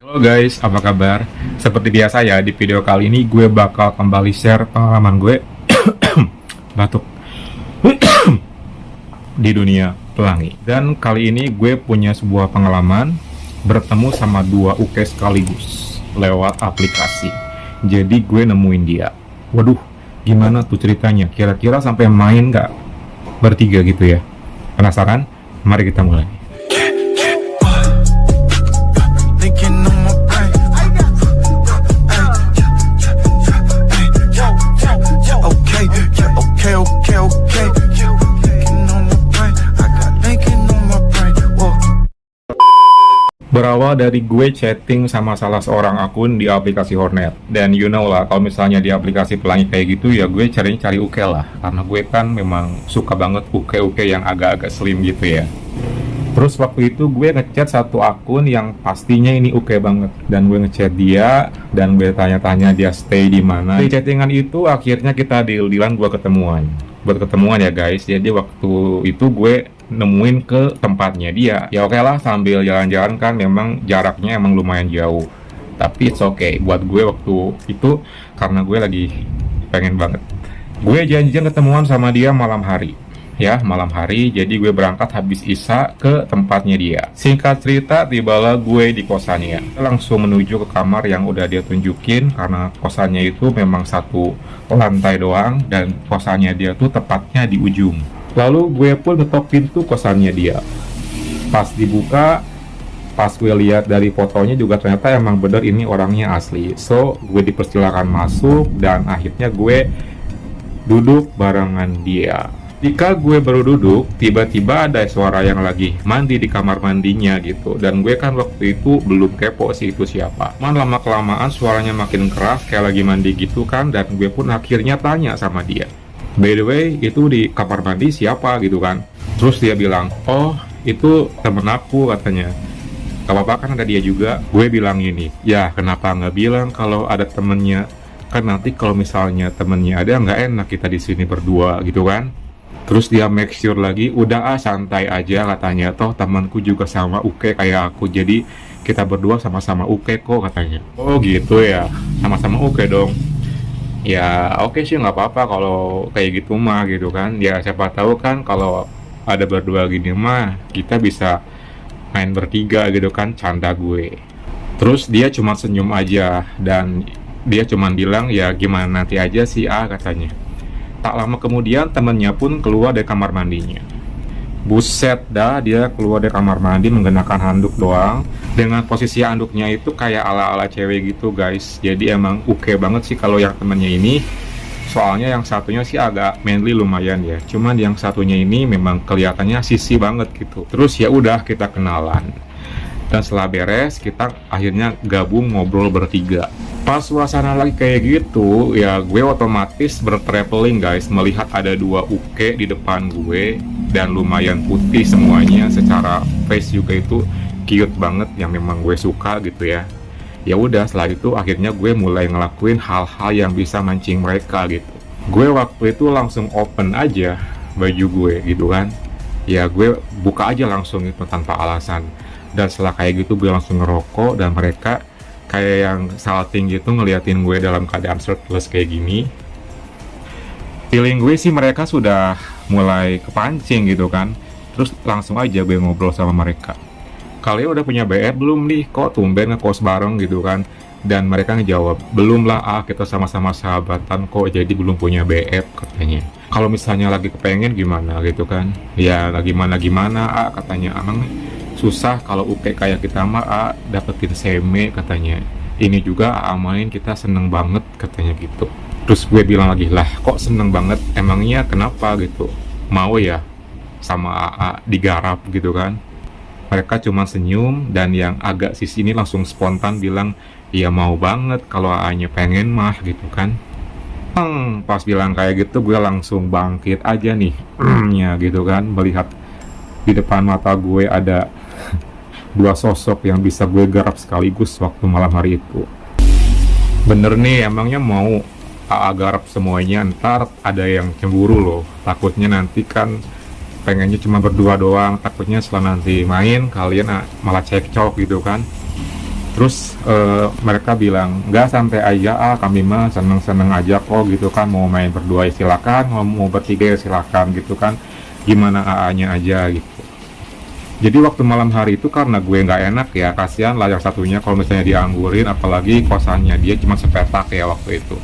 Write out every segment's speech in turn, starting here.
Halo guys, apa kabar? Seperti biasa ya, di video kali ini gue bakal kembali share pengalaman gue batuk di dunia pelangi. Dan kali ini gue punya sebuah pengalaman bertemu sama dua UKE sekaligus lewat aplikasi. Jadi gue nemuin dia. Waduh, gimana tuh ceritanya? Kira-kira sampai main nggak bertiga gitu ya? Penasaran? Mari kita mulai. Berawal dari gue chatting sama salah seorang akun di aplikasi Hornet. Dan you know lah, kalau misalnya di aplikasi pelangi kayak gitu ya gue carinya cari uke lah. Karena gue kan memang suka banget uke-uke yang agak-agak slim gitu ya. Terus waktu itu gue ngechat satu akun yang pastinya ini uke banget. Dan gue ngechat dia, dan gue tanya-tanya dia stay di mana. Di chattingan itu akhirnya kita deal-dealan buat ketemuan. Buat ketemuan ya guys. Jadi waktu itu gue nemuin ke tempatnya dia. Ya oke lah, sambil jalan-jalan kan memang jaraknya emang lumayan jauh. Tapi it's okay buat gue waktu itu karena gue lagi pengen banget. Gue janjian ketemuan sama dia malam hari. Ya, malam hari, jadi gue berangkat habis isya ke tempatnya dia. Singkat cerita, tibalah gue di kosannya. Langsung menuju ke kamar yang udah dia tunjukin, karena kosannya itu memang satu lantai doang, dan kosannya dia tuh tepatnya di ujung. Lalu gue pun ngetok pintu kosannya dia. Pas dibuka, pas gue lihat dari fotonya juga ternyata emang bener ini orangnya asli. So, gue dipersilakan masuk, dan akhirnya gue duduk barengan dia. Ketika gue baru duduk, tiba-tiba ada suara yang lagi mandi di kamar mandinya gitu. Dan gue kan waktu itu belum kepo sih itu siapa. Lama-kelamaan suaranya makin keras kayak lagi mandi gitu kan. Dan gue pun akhirnya tanya sama dia, by the way, itu di kamar mandi siapa gitu kan. Terus dia bilang, oh itu temen aku katanya. Gak apa-apa kan ada dia juga. Gue bilang gini, ya kenapa nggak bilang kalau ada temennya. Kan nanti kalau misalnya temennya ada nggak enak kita di sini berdua gitu kan. Terus dia make sure lagi, udah santai aja katanya, toh temanku juga sama uke kayak aku, jadi kita berdua sama-sama uke kok katanya. Oh gitu ya, sama-sama uke dong. Ya oke sih nggak apa-apa kalau kayak gitu mah gitu kan. Ya siapa tahu kan kalau ada berdua gini mah kita bisa main bertiga gitu kan, canda gue. Terus dia cuma senyum aja dan dia cuma bilang ya gimana nanti aja sih katanya. Tak lama kemudian temennya pun keluar dari kamar mandinya. Buset dah, dia keluar dari kamar mandi menggunakan handuk doang. Dengan posisi handuknya itu kayak ala-ala cewek gitu guys. Jadi emang oke banget sih kalau yang temennya ini. Soalnya yang satunya sih agak manly lumayan ya. Cuman yang satunya ini memang kelihatannya sisi banget gitu. Terus ya udah kita kenalan. Dan setelah beres, kita akhirnya gabung ngobrol bertiga. Pas suasana lagi kayak gitu, ya gue otomatis bertraveling guys, melihat ada dua uke di depan gue dan lumayan putih semuanya, secara face juga itu cute banget yang memang gue suka gitu ya. Ya udah, setelah itu akhirnya gue mulai ngelakuin hal-hal yang bisa mancing mereka gitu. Gue waktu itu langsung open aja baju gue gitu kan. Ya gue buka aja langsung itu tanpa alasan. Dan setelah kayak gitu gue langsung ngerokok dan mereka kayak yang salting gitu ngeliatin gue dalam keadaan shirtless kayak gini. Feeling gue sih mereka sudah mulai kepancing gitu kan. Terus langsung aja gue ngobrol sama mereka. Kalian udah punya BF belum nih? Kok tumben ngekos bareng gitu kan? Dan mereka ngejawab, belum lah kita sama-sama sahabatan kok, jadi belum punya BF katanya. Kalau misalnya lagi kepengen gimana gitu kan? Ya gimana katanya, emang susah kalau uke kayak kita mah dapetin seme katanya. Ini juga main kita seneng banget katanya gitu. Terus gue bilang lagi, lah kok seneng banget, emangnya kenapa gitu, mau ya sama digarap gitu kan. Mereka cuma senyum dan yang agak sisi ini langsung spontan bilang, iya mau banget kalau nya pengen mah gitu kan. Pas bilang kayak gitu gue langsung bangkit aja nih ya gitu kan, melihat di depan mata gue ada dua sosok yang bisa gue garap sekaligus waktu malam hari itu. Bener nih, emangnya mau garap semuanya, ntar ada yang cemburu loh. Takutnya nanti kan pengennya cuma berdua doang, takutnya setelah nanti main kalian malah cekcok gitu kan. Terus mereka bilang, nggak, santai aja, kami mah seneng-seneng aja kok gitu kan, mau main berdua ya silakan, mau bertiga ya silakan gitu kan, gimana AA-nya aja gitu. Jadi waktu malam hari itu karena gue nggak enak ya, kasihan lah yang satunya kalau misalnya dianggurin, apalagi kosannya dia cuma sepetak ya waktu itu.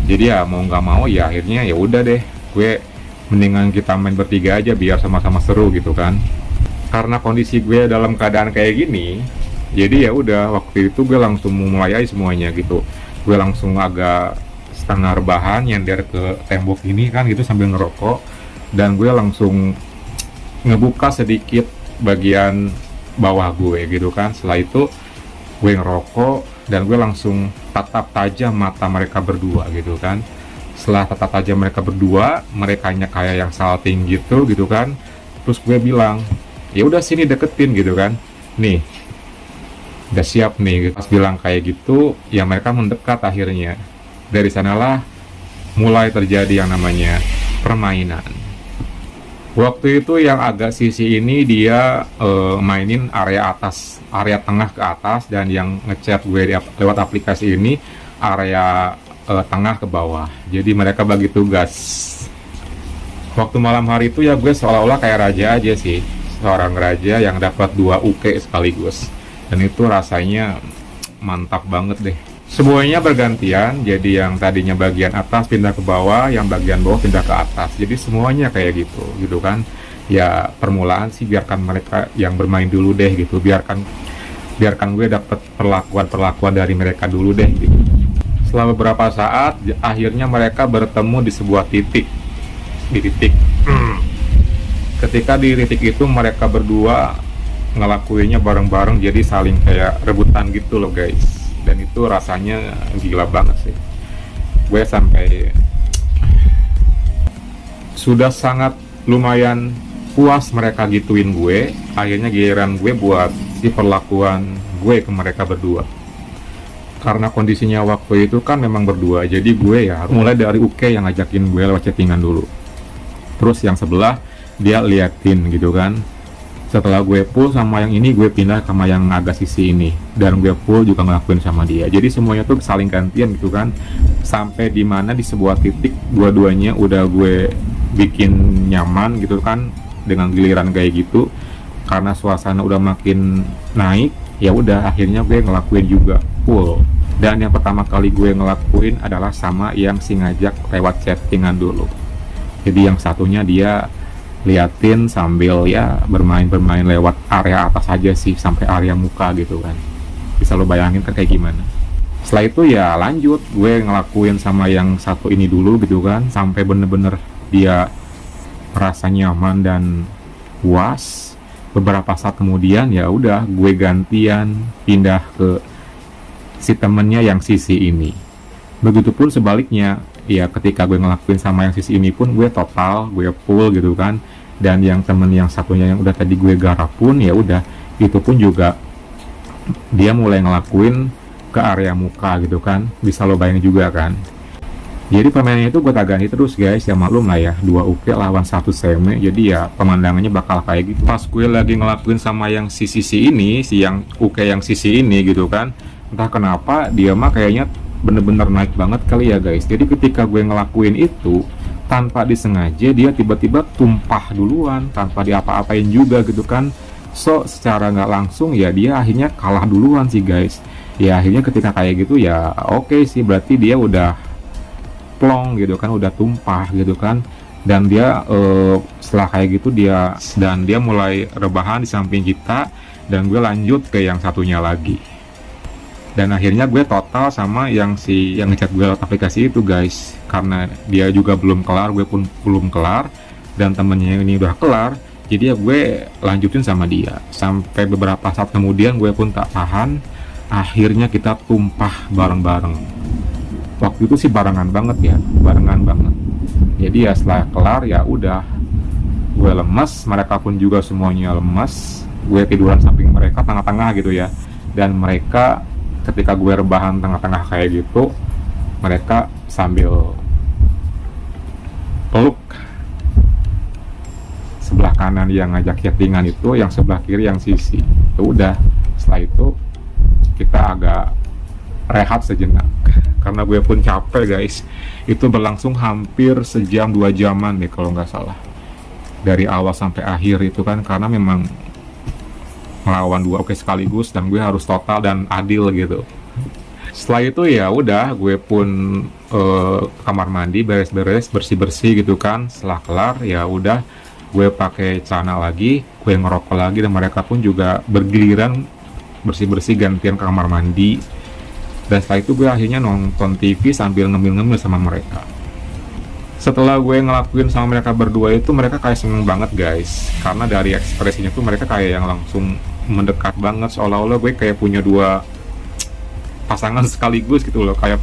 Jadi ya mau nggak mau ya akhirnya ya udah deh, gue mendingan kita main bertiga aja biar sama-sama seru gitu kan. Karena kondisi gue dalam keadaan kayak gini, jadi ya udah waktu itu gue langsung mulai aja semuanya gitu. Gue langsung agak setengah rebahan nyender ke tembok ini kan gitu sambil ngerokok, dan gue langsung ngebuka sedikit bagian bawah gue gitu kan. Setelah itu gue ngerokok dan gue langsung tatap tajam mata mereka berdua gitu kan. Setelah tatap tajam mereka berdua, merekanya kayak yang salting gitu kan. Terus gue bilang, ya udah sini deketin gitu kan, nih udah siap nih gitu. Pas bilang kayak gitu ya mereka mendekat. Akhirnya dari sanalah mulai terjadi yang namanya permainan. Waktu itu yang agak sisi ini dia mainin area atas, area tengah ke atas, dan yang ngechat gue lewat aplikasi ini area tengah ke bawah. Jadi mereka bagi tugas. Waktu malam hari itu ya gue seolah-olah kayak raja aja sih, seorang raja yang dapat 2 uke sekaligus, dan itu rasanya mantap banget deh. Semuanya bergantian, jadi yang tadinya bagian atas pindah ke bawah, yang bagian bawah pindah ke atas, jadi semuanya kayak gitu kan. Ya permulaan sih biarkan mereka yang bermain dulu deh gitu, biarkan gue dapat perlakuan dari mereka dulu deh gitu. Setelah beberapa saat akhirnya mereka bertemu di sebuah titik. Ketika di titik itu mereka berdua ngelakuinnya bareng-bareng, jadi saling kayak rebutan gitu loh guys. Dan itu rasanya gila banget sih. Gue sampai sudah sangat lumayan puas mereka gituin gue. Akhirnya giliran gue buat si perlakuan gue ke mereka berdua. Karena kondisinya waktu itu kan memang berdua, jadi gue ya mulai dari Uke yang ngajakin gue lewat chattingan dulu. Terus yang sebelah dia liatin gitu kan. Setelah gue pull sama yang ini, gue pindah sama yang agak sisi ini, dan gue pull juga ngelakuin sama dia. Jadi semuanya tuh saling gantian gitu kan. Sampai dimana di sebuah titik dua-duanya udah gue bikin nyaman gitu kan dengan giliran kayak gitu. Karena suasana udah makin naik, ya udah akhirnya gue ngelakuin juga full. Dan yang pertama kali gue ngelakuin adalah sama yang si ngajak lewat chattingan dulu. Jadi yang satunya dia liatin sambil ya bermain lewat area atas aja sih, sampai area muka gitu kan. Bisa lo bayangin kan kayak gimana. Setelah itu ya lanjut gue ngelakuin sama yang satu ini dulu gitu kan, sampai bener-bener dia merasa nyaman dan puas. Beberapa saat kemudian ya udah gue gantian pindah ke si temennya yang sisi ini. Begitupun sebaliknya, ya ketika gue ngelakuin sama yang sisi ini pun gue total, gue full gitu kan. Dan yang temen yang satunya yang udah tadi gue garap pun ya udah, itu pun juga dia mulai ngelakuin ke area muka gitu kan. Bisa lo bayangin juga kan. Jadi permainannya itu gue tagani terus guys, ya maklum lah ya, 2 uke lawan 1 seme, jadi ya pemandangannya bakal kayak gitu. Pas gue lagi ngelakuin sama yang sisi ini, si yang uke yang sisi ini gitu kan, entah kenapa dia mah kayaknya bener-bener naik banget kali ya guys. Jadi ketika gue ngelakuin itu tanpa disengaja, dia tiba-tiba tumpah duluan tanpa diapa-apain juga gitu kan. So secara nggak langsung ya dia akhirnya kalah duluan sih guys. Ya akhirnya ketika kayak gitu ya oke sih, berarti dia udah plong gitu kan, udah tumpah gitu kan. Dan dia setelah kayak gitu dia mulai rebahan di samping kita, dan gue lanjut ke yang satunya lagi. Dan akhirnya gue total sama yang ngechat gue lewat aplikasi itu guys. Karena dia juga belum kelar, gue pun belum kelar, dan temennya ini udah kelar, jadi ya gue lanjutin sama dia. Sampai beberapa saat kemudian gue pun tak tahan, akhirnya kita tumpah bareng-bareng. Waktu itu sih barengan banget. Jadi ya setelah kelar ya udah, gue lemes, mereka pun juga semuanya lemes. Gue tiduran samping mereka tengah-tengah gitu ya. Dan mereka ketika gue rebahan tengah-tengah kayak gitu, mereka sambil peluk sebelah kanan yang ngajak chattingan itu, yang sebelah kiri yang sisi. Ya udah, setelah itu kita agak rehat sejenak karena gue pun capek guys. Itu berlangsung hampir sejam 2 jaman deh kalau nggak salah, dari awal sampai akhir itu kan, karena memang melawan 2 UK sekaligus dan gue harus total dan adil gitu. Setelah itu ya udah gue pun kamar mandi, beres-beres, bersih-bersih gitu kan. Setelah kelar ya udah gue pakai celana lagi, gue ngerokok lagi, dan mereka pun juga bergiliran bersih-bersih gantian ke kamar mandi. Dan setelah itu gue akhirnya nonton TV sambil ngemil-ngemil sama mereka. Setelah gue ngelakuin sama mereka berdua itu, mereka kayak seneng banget guys, karena dari ekspresinya tuh mereka kayak yang langsung mendekat banget, seolah-olah gue kayak punya 2 pasangan sekaligus gitu loh, kayak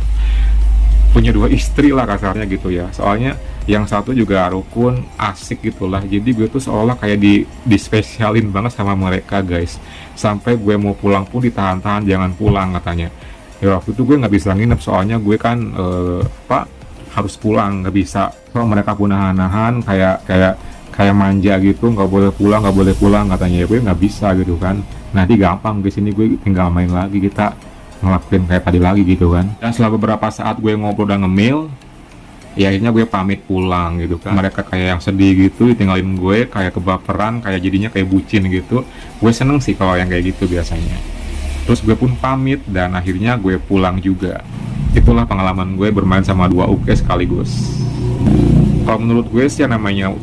punya 2 istri lah kasarnya gitu ya. Soalnya yang satu juga rukun, asik gitulah, jadi gue tuh seolah kayak dispesialin banget sama mereka guys. Sampai gue mau pulang pun ditahan-tahan, jangan pulang katanya. Ya waktu itu gue nggak bisa nginep, soalnya gue kan harus pulang, nggak bisa. So mereka pun nahan-nahan kayak manja gitu, nggak boleh pulang katanya. Ya gue nggak bisa gitu kan, nanti gampang di sini gue tinggal main lagi, kita ngelakuin kayak tadi lagi gitu kan. Dan setelah beberapa saat gue ngobrol dan ngemil, ya akhirnya gue pamit pulang gitu kan. Mereka kayak yang sedih gitu ditinggalin gue, kayak kebaperan, kayak jadinya kayak bucin gitu. Gue seneng sih kalau yang kayak gitu biasanya. Terus gue pun pamit dan akhirnya gue pulang juga. Itulah pengalaman gue bermain sama 2 UK sekaligus. Kalau menurut gue sih namanya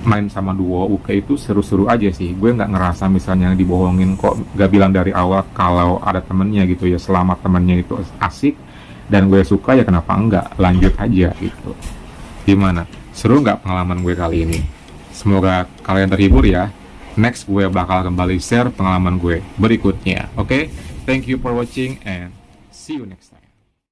main sama 2 UK itu seru-seru aja sih. Gue nggak ngerasa misalnya dibohongin kok, gak bilang dari awal kalau ada temennya gitu ya. Selama temennya itu asik dan gue suka, ya kenapa enggak, lanjut aja gitu. Gimana? Seru nggak pengalaman gue kali ini? Semoga kalian terhibur ya. Next gue bakal kembali share pengalaman gue berikutnya. Oke? Thank you for watching and see you next time.